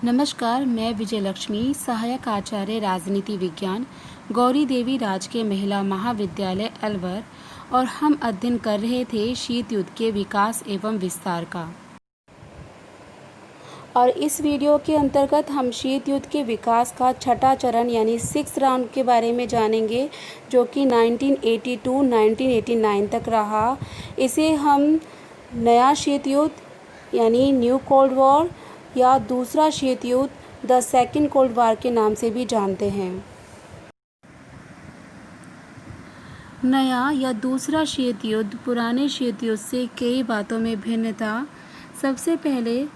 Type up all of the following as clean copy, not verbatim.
नमस्कार, मैं विजय लक्ष्मी, सहायक आचार्य राजनीति विज्ञान, गौरी देवी राजकीय महिला महाविद्यालय अलवर, और हम अध्ययन कर रहे थे शीत युद्ध के विकास एवं विस्तार का। और इस वीडियो के अंतर्गत हम शीत युद्ध के विकास का छठा चरण यानी 6th राउंड के बारे में जानेंगे, जो कि 1982-1989 तक रहा। इसे हम नया शीत युद्ध यानी न्यू कोल्ड वॉर या दूसरा शीत युद्ध द सेकेंड कोल्ड वॉर के नाम से भी जानते हैं। नया या दूसरा शीत युद्ध पुराने शीत युद्ध से कई बातों में भिन्न था। सबसे पहले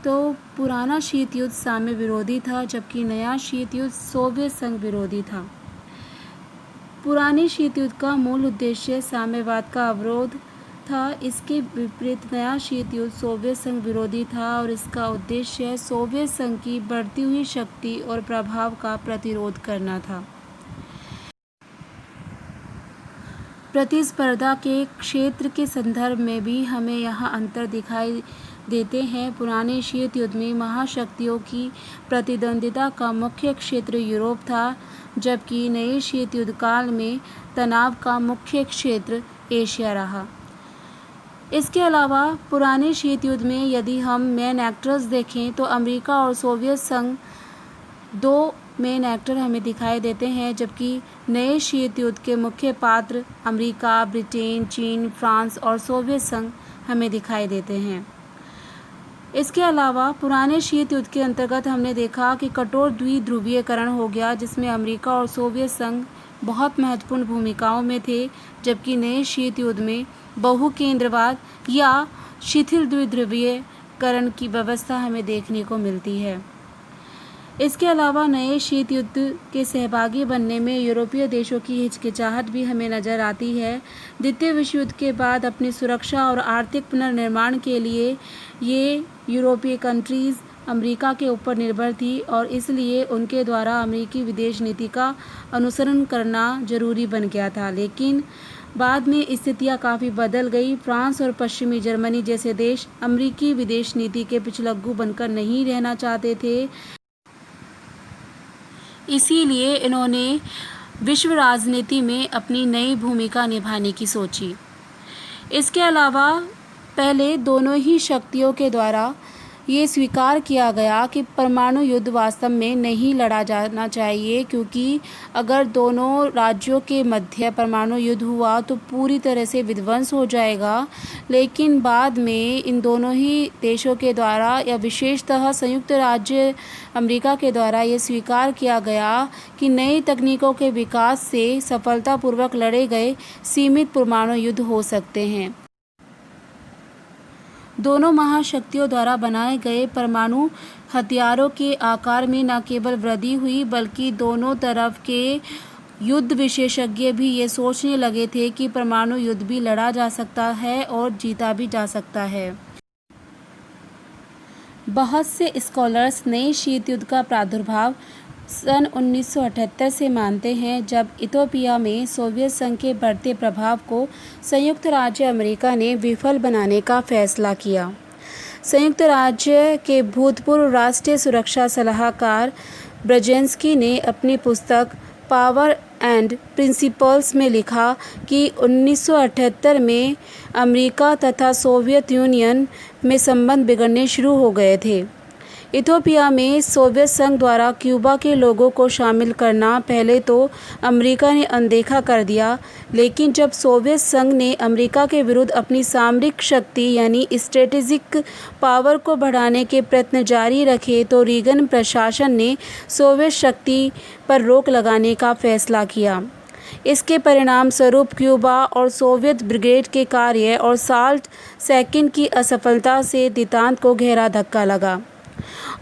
तो पुराना शीत युद्ध साम्य विरोधी था, जबकि नया शीत युद्ध सोवियत संघ विरोधी था। पुराने शीत युद्ध का मूल उद्देश्य साम्यवाद का अवरोध था। इसके विपरीत नया शीत युद्ध सोवियत संघ विरोधी था और इसका उद्देश्य सोवियत संघ की बढ़ती हुई शक्ति और प्रभाव का प्रतिरोध करना था। प्रतिस्पर्धा के क्षेत्र के संदर्भ में भी हमें यहाँ अंतर दिखाई देते हैं। पुराने शीत युद्ध में महाशक्तियों की प्रतिद्वंदिता का मुख्य क्षेत्र यूरोप था, जबकि नए शीत युद्ध काल में तनाव का मुख्य क्षेत्र एशिया रहा। इसके अलावा पुराने शीत युद्ध में यदि हम मेन एक्टर्स देखें तो अमेरिका और सोवियत संघ दो मेन एक्टर हमें दिखाई देते हैं, जबकि नए शीत युद्ध के मुख्य पात्र अमेरिका, ब्रिटेन, चीन, फ्रांस और सोवियत संघ हमें दिखाई देते हैं। इसके अलावा पुराने शीत युद्ध के अंतर्गत हमने देखा कि कठोर द्विध्रुवीयकरण हो गया, जिसमें अमेरिका और सोवियत संघ बहुत महत्वपूर्ण भूमिकाओं में थे, जबकि नए शीत युद्ध में बहुकेंद्रवाद या शिथिल द्विध्रुवीयकरण की व्यवस्था हमें देखने को मिलती है। इसके अलावा नए शीत युद्ध के सहभागी बनने में यूरोपीय देशों की हिचकिचाहट भी हमें नज़र आती है। द्वितीय विश्व युद्ध के बाद अपनी सुरक्षा और आर्थिक पुनर्निर्माण के लिए ये यूरोपीय कंट्रीज़ अमेरिका के ऊपर निर्भर थी और इसलिए उनके द्वारा अमेरिकी विदेश नीति का अनुसरण करना जरूरी बन गया था। लेकिन बाद में स्थितियां काफ़ी बदल गई। फ्रांस और पश्चिमी जर्मनी जैसे देश अमेरिकी विदेश नीति के पिछलग्गू बनकर नहीं रहना चाहते थे। इसीलिए इन्होंने विश्व राजनीति में अपनी नई भूमिका निभाने की सोची। इसके अलावा पहले दोनों ही शक्तियों के द्वारा ये स्वीकार किया गया कि परमाणु युद्ध वास्तव में नहीं लड़ा जाना चाहिए, क्योंकि अगर दोनों राज्यों के मध्य परमाणु युद्ध हुआ तो पूरी तरह से विध्वंस हो जाएगा। लेकिन बाद में इन दोनों ही देशों के द्वारा या विशेषतः संयुक्त राज्य अमेरिका के द्वारा ये स्वीकार किया गया कि नई तकनीकों के विकास से सफलतापूर्वक लड़े गए सीमित परमाणु युद्ध हो सकते हैं। दोनों महाशक्तियों द्वारा बनाए गए परमाणु हथियारों के आकार में न केवल वृद्धि हुई, बल्कि दोनों तरफ के युद्ध विशेषज्ञ भी ये सोचने लगे थे कि परमाणु युद्ध भी लड़ा जा सकता है और जीता भी जा सकता है। बहुत से स्कॉलर्स नए शीत युद्ध का प्रादुर्भाव सन 1978 से मानते हैं, जब इथियोपिया में सोवियत संघ के बढ़ते प्रभाव को संयुक्त राज्य अमेरिका ने विफल बनाने का फैसला किया। संयुक्त राज्य के भूतपूर्व राष्ट्रीय सुरक्षा सलाहकार ब्रजेंस्की ने अपनी पुस्तक पावर एंड प्रिंसिपल्स में लिखा कि 1978 में अमेरिका तथा सोवियत यूनियन में संबंध बिगड़ने शुरू हो गए थे। इथियोपिया में सोवियत संघ द्वारा क्यूबा के लोगों को शामिल करना पहले तो अमेरिका ने अनदेखा कर दिया, लेकिन जब सोवियत संघ ने अमेरिका के विरुद्ध अपनी सामरिक शक्ति यानी स्ट्रेटेजिक पावर को बढ़ाने के प्रयत्न जारी रखे तो रीगन प्रशासन ने सोवियत शक्ति पर रोक लगाने का फैसला किया। इसके परिणाम स्वरूप क्यूबा और सोवियत ब्रिगेड के कार्य और साल्ट सेकंड की असफलता से देतांत को गहरा धक्का लगा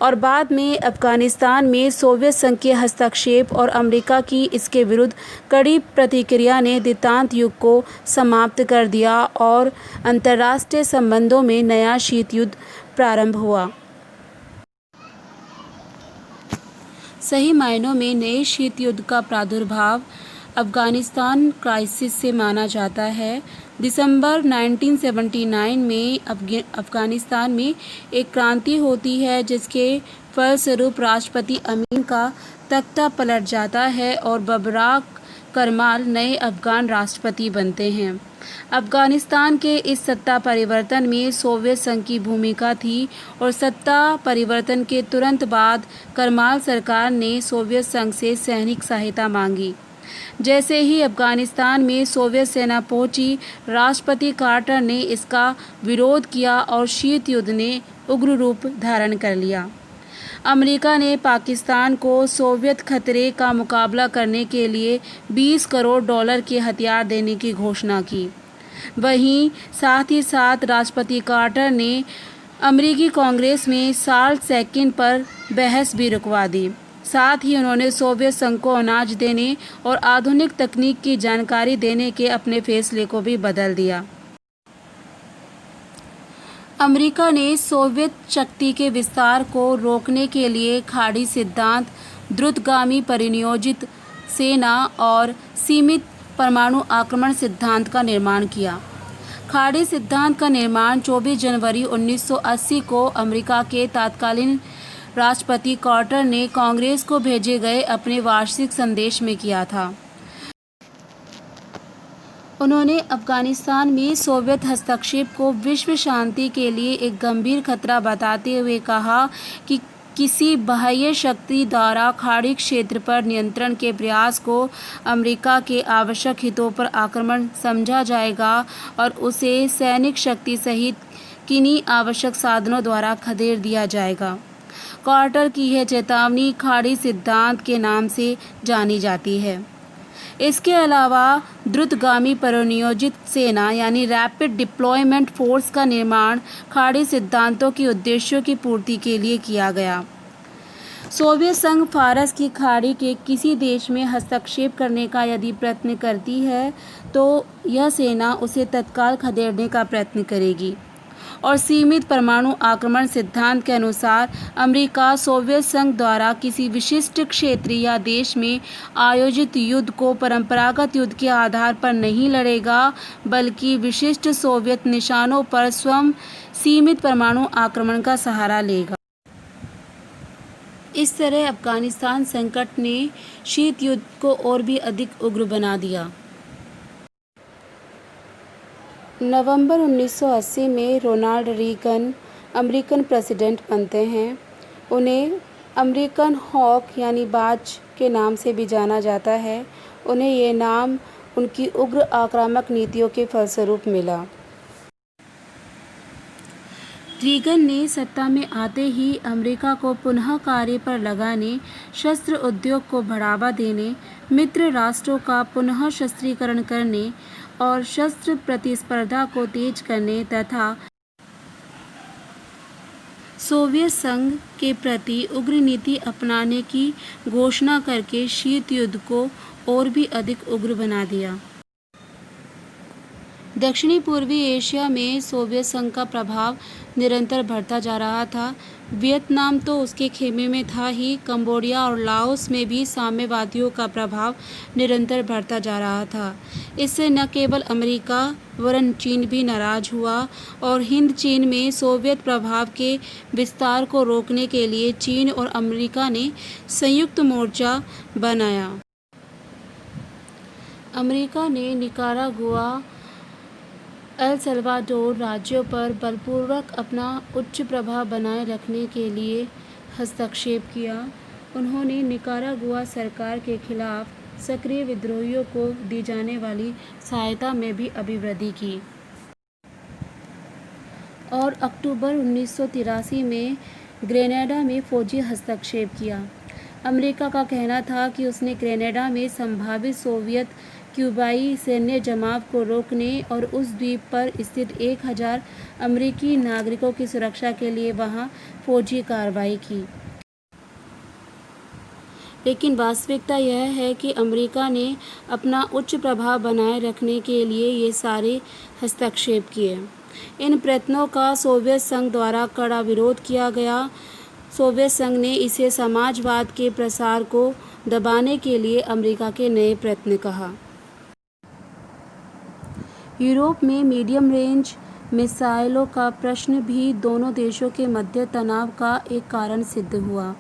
और बाद में अफगानिस्तान में सोवियत संघ के हस्तक्षेप और अमेरिका की इसके विरुद्ध कड़ी प्रतिक्रिया ने देतांत युग को समाप्त कर दिया और अंतर्राष्ट्रीय संबंधों में नया शीत युद्ध प्रारंभ हुआ। सही मायनों में नए शीत युद्ध का प्रादुर्भाव अफ़गानिस्तान क्राइसिस से माना जाता है। दिसंबर 1979 में अफ़गानिस्तान में एक क्रांति होती है जिसके फलस्वरूप राष्ट्रपति अमीन का तख्ता पलट जाता है और बबराक करमाल नए अफ़गान राष्ट्रपति बनते हैं। अफ़गानिस्तान के इस सत्ता परिवर्तन में सोवियत संघ की भूमिका थी और सत्ता परिवर्तन के तुरंत बाद करमाल सरकार ने सोवियत संघ से सैनिक सहायता मांगी। जैसे ही अफ़गानिस्तान में सोवियत सेना पहुंची, राष्ट्रपति कार्टर ने इसका विरोध किया और शीत युद्ध ने उग्र रूप धारण कर लिया। अमेरिका ने पाकिस्तान को सोवियत खतरे का मुकाबला करने के लिए $20 करोड़ के हथियार देने की घोषणा की। वहीं साथ ही साथ राष्ट्रपति कार्टर ने अमेरिकी कांग्रेस में साल्ट सेकंड पर बहस भी रुकवा दी। साथ ही उन्होंने सोवियत संघ को अनाज देने और आधुनिक तकनीक की जानकारी देने के अपने फैसले को भी बदल दिया। अमेरिका ने सोवियत शक्ति के विस्तार को रोकने के लिए खाड़ी सिद्धांत, द्रुतगामी परिनियोजित सेना और सीमित परमाणु आक्रमण सिद्धांत का निर्माण किया। खाड़ी सिद्धांत का निर्माण 24 जनवरी 1980 को अमेरिका के तत्कालीन राष्ट्रपति कार्टर ने कांग्रेस को भेजे गए अपने वार्षिक संदेश में किया था। उन्होंने अफ़गानिस्तान में सोवियत हस्तक्षेप को विश्व शांति के लिए एक गंभीर खतरा बताते हुए कहा कि किसी बाह्य शक्ति द्वारा खाड़ी क्षेत्र पर नियंत्रण के प्रयास को अमेरिका के आवश्यक हितों पर आक्रमण समझा जाएगा और उसे सैनिक शक्ति सहित किन्हीं आवश्यक साधनों द्वारा खदेड़ दिया जाएगा। कार्टर की यह चेतावनी खाड़ी सिद्धांत के नाम से जानी जाती है। इसके अलावा द्रुतगामी परिनियोजित सेना यानी रैपिड डिप्लॉयमेंट फोर्स का निर्माण खाड़ी सिद्धांतों के उद्देश्यों की पूर्ति के लिए किया गया। सोवियत संघ फारस की खाड़ी के किसी देश में हस्तक्षेप करने का यदि प्रयत्न करती है तो यह सेना उसे तत्काल खदेड़ने का प्रयत्न करेगी। और सीमित परमाणु आक्रमण सिद्धांत के अनुसार अमेरिका सोवियत संघ द्वारा किसी विशिष्ट क्षेत्र या देश में आयोजित युद्ध को परंपरागत युद्ध के आधार पर नहीं लड़ेगा, बल्कि विशिष्ट सोवियत निशानों पर स्वयं सीमित परमाणु आक्रमण का सहारा लेगा। इस तरह अफ़गानिस्तान संकट ने शीत युद्ध को और भी अधिक उग्र बना दिया। नवंबर 1980 में रोनाल्ड रीगन अमेरिकन प्रेसिडेंट बनते हैं। उन्हें अमेरिकन हॉक यानी बाज के नाम से भी जाना जाता है। उन्हें ये नाम उनकी उग्र आक्रामक नीतियों के फलस्वरूप मिला। रीगन ने सत्ता में आते ही अमेरिका को पुनः कार्य पर लगाने, शस्त्र उद्योग को बढ़ावा देने, मित्र राष्ट्रों का पुनः शस्त्रीकरण करने और शस्त्र प्रतिस्पर्धा को तेज करने तथा सोवियत संघ के प्रति उग्र नीति अपनाने की घोषणा करके शीत युद्ध को और भी अधिक उग्र बना दिया। दक्षिणी पूर्वी एशिया में सोवियत संघ का प्रभाव निरंतर बढ़ता जा रहा था। वियतनाम तो उसके खेमे में था ही, कंबोडिया और लाओस में भी साम्यवादियों का प्रभाव निरंतर बढ़ता जा रहा था। इससे न केवल अमेरिका वरन चीन भी नाराज हुआ और हिंद चीन में सोवियत प्रभाव के विस्तार को रोकने के लिए चीन और अमेरिका ने संयुक्त मोर्चा बनाया। अमेरिका ने निकारागुआ, एल सल्वाडोर राज्यों पर बलपूर्वक अपना उच्च प्रभाव बनाए रखने के लिए हस्तक्षेप किया। उन्होंने निकारागुआ सरकार के खिलाफ सक्रिय विद्रोहियों को दी जाने वाली सहायता में भी अभिवृद्धि की और अक्टूबर 1983 में ग्रेनेडा में फौजी हस्तक्षेप किया। अमेरिका का कहना था कि उसने ग्रेनेडा में संभावित सोवियत क्यूबाई सैन्य जमाव को रोकने और उस द्वीप पर स्थित 1000 अमेरिकी नागरिकों की सुरक्षा के लिए वहां फौजी कार्रवाई की। लेकिन वास्तविकता यह है कि अमेरिका ने अपना उच्च प्रभाव बनाए रखने के लिए ये सारे हस्तक्षेप किए। इन प्रयत्नों का सोवियत संघ द्वारा कड़ा विरोध किया गया। सोवियत संघ ने इसे समाजवाद के प्रसार को दबाने के लिए अमेरिका के नए प्रयत्न कहा। यूरोप में मीडियम रेंज मिसाइलों का प्रश्न भी दोनों देशों के मध्य तनाव का एक कारण सिद्ध हुआ।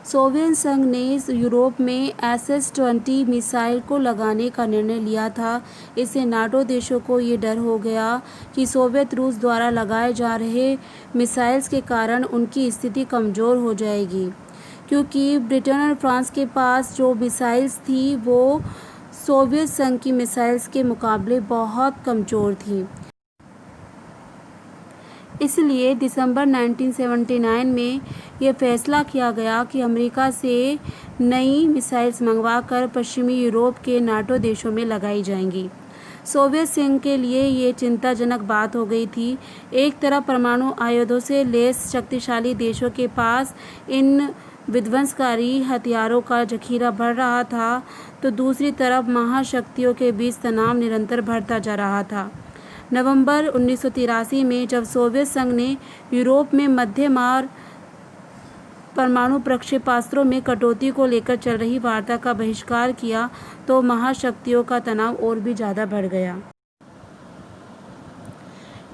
सोवियत संघ ने यूरोप में SS-20 मिसाइल को लगाने का निर्णय लिया था। इससे नाटो देशों को ये डर हो गया कि सोवियत रूस द्वारा लगाए जा रहे मिसाइल्स के कारण उनकी स्थिति कमज़ोर हो जाएगी, क्योंकि ब्रिटेन और फ्रांस के पास जो मिसाइल्स थी वो सोवियत संघ की मिसाइल्स के मुकाबले बहुत कमज़ोर थी। इसलिए दिसंबर 1979 में यह फैसला किया गया कि अमेरिका से नई मिसाइल्स मंगवाकर पश्चिमी यूरोप के नाटो देशों में लगाई जाएंगी। सोवियत संघ के लिए ये चिंताजनक बात हो गई थी। एक तरफ परमाणु आयुधों से लैस शक्तिशाली देशों के पास इन विध्वंसकारी हथियारों का जखीरा बढ़ रहा था, तो दूसरी तरफ महाशक्तियों के बीच तनाव निरंतर बढ़ता जा रहा था। नवंबर 1983 में जब सोवियत संघ ने यूरोप में मध्यम परमाणु प्रक्षेपास्त्रों में कटौती को लेकर चल रही वार्ता का बहिष्कार किया, तो महाशक्तियों का तनाव और भी ज़्यादा बढ़ गया।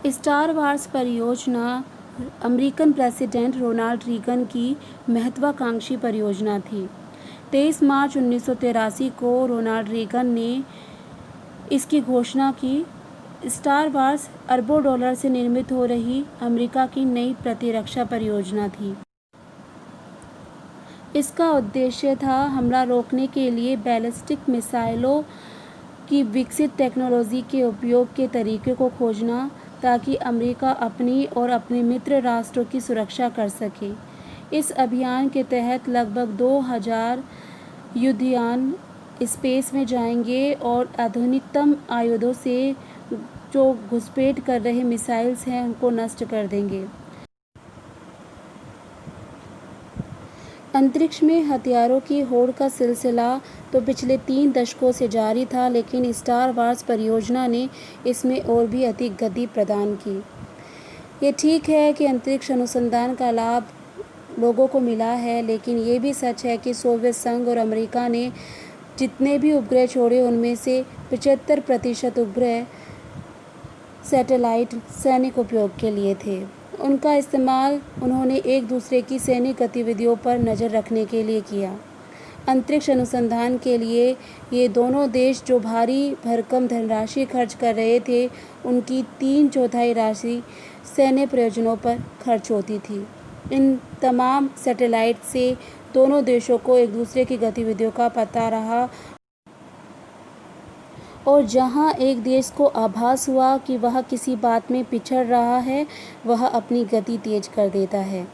स्टार वार्स परियोजना अमेरिकन प्रेसिडेंट रोनाल्ड रीगन की महत्वाकांक्षी परियोजना थी। 23 मार्च 1983 को रोनाल्ड रीगन ने इसकी घोषणा की। स्टार वार्स अरबों डॉलर से निर्मित हो रही अमेरिका की नई प्रतिरक्षा परियोजना थी। इसका उद्देश्य था हमला रोकने के लिए बैलिस्टिक मिसाइलों की विकसित टेक्नोलॉजी के उपयोग के तरीके को खोजना, ताकि अमेरिका अपनी और अपने मित्र राष्ट्रों की सुरक्षा कर सके। इस अभियान के तहत लगभग 2000 युद्धयान स्पेस में जाएंगे और आधुनिकतम आयुधों से जो घुसपैठ कर रहे मिसाइल्स हैं उनको नष्ट कर देंगे। अंतरिक्ष में हथियारों की होड़ का सिलसिला तो पिछले 3 दशकों से जारी था, लेकिन स्टार वार्स परियोजना ने इसमें और भी अधिक गति प्रदान की। ये ठीक है कि अंतरिक्ष अनुसंधान का लाभ लोगों को मिला है, लेकिन ये भी सच है कि सोवियत संघ और अमेरिका ने जितने भी उपग्रह छोड़े उनमें से 75% उपग्रह सैटेलाइट सैनिक उपयोग के लिए थे। उनका इस्तेमाल उन्होंने एक दूसरे की सैनिक गतिविधियों पर नज़र रखने के लिए किया। अंतरिक्ष अनुसंधान के लिए ये दोनों देश जो भारी भरकम धनराशि खर्च कर रहे थे, उनकी 3/4 राशि सैन्य प्रयोजनों पर खर्च होती थी। इन तमाम सैटेलाइट से दोनों देशों को एक दूसरे की गतिविधियों का पता रहा, और जहां एक देश को आभास हुआ कि वह किसी बात में पिछड़ रहा है, वह अपनी गति तेज कर देता है।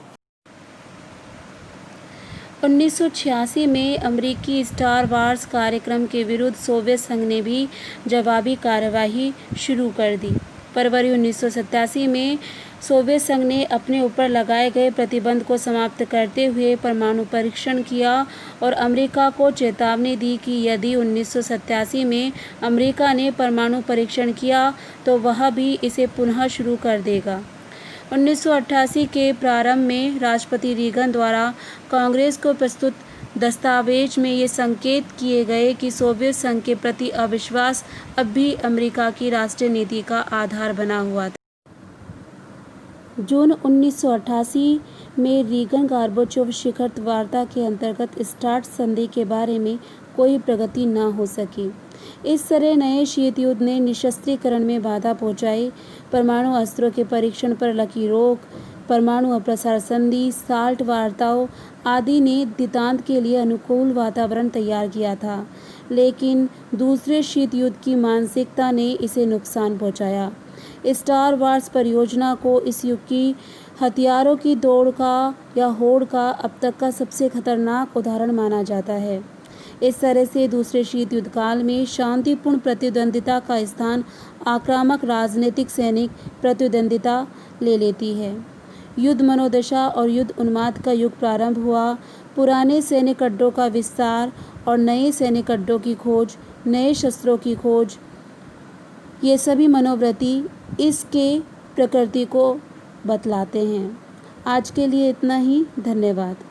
1986 में अमेरिकी स्टार वार्स कार्यक्रम के विरुद्ध सोवियत संघ ने भी जवाबी कार्यवाही शुरू कर दी। फरवरी 1987 में सोवियत संघ ने अपने ऊपर लगाए गए प्रतिबंध को समाप्त करते हुए परमाणु परीक्षण किया और अमेरिका को चेतावनी दी कि यदि 1987 में अमेरिका ने परमाणु परीक्षण किया तो वह भी इसे पुनः शुरू कर देगा। 1988 के प्रारंभ में राष्ट्रपति रीगन द्वारा कांग्रेस को प्रस्तुत दस्तावेज में ये संकेत किए गए कि सोवियत संघ के प्रति अविश्वास अब भी अमेरिका की राष्ट्रीय नीति का आधार बना हुआ था। जून 1988 में रीगन गार्बाचोव शिखर वार्ता के अंतर्गत स्टार्ट संधि के बारे में कोई प्रगति न हो सकी। इस तरह नए शीत युद्ध ने निशस्त्रीकरण में बाधा पहुंचाई। परमाणु अस्त्रों के परीक्षण पर लगी रोक, परमाणु अप्रसार संधि, साल्ट वार्ताओं आदि ने दितांत के लिए अनुकूल वातावरण तैयार किया था, लेकिन दूसरे शीत युद्ध की मानसिकता ने इसे नुकसान पहुंचाया। स्टार वार्स परियोजना को इस युग की हथियारों की दौड़ का या होड़ का अब तक का सबसे खतरनाक उदाहरण माना जाता है। इस तरह से दूसरे शीत युद्ध काल में शांतिपूर्ण प्रतिद्वंदिता का स्थान आक्रामक राजनीतिक सैनिक प्रतिद्वंदिता ले लेती है। युद्ध मनोदशा और युद्ध उन्माद का युग प्रारंभ हुआ। पुराने सैनिक अड्डों का विस्तार और नए सैनिक अड्डों की खोज, नए शस्त्रों की खोज, ये सभी मनोवृत्ति इसके प्रकृति को बतलाते हैं। आज के लिए इतना ही। धन्यवाद।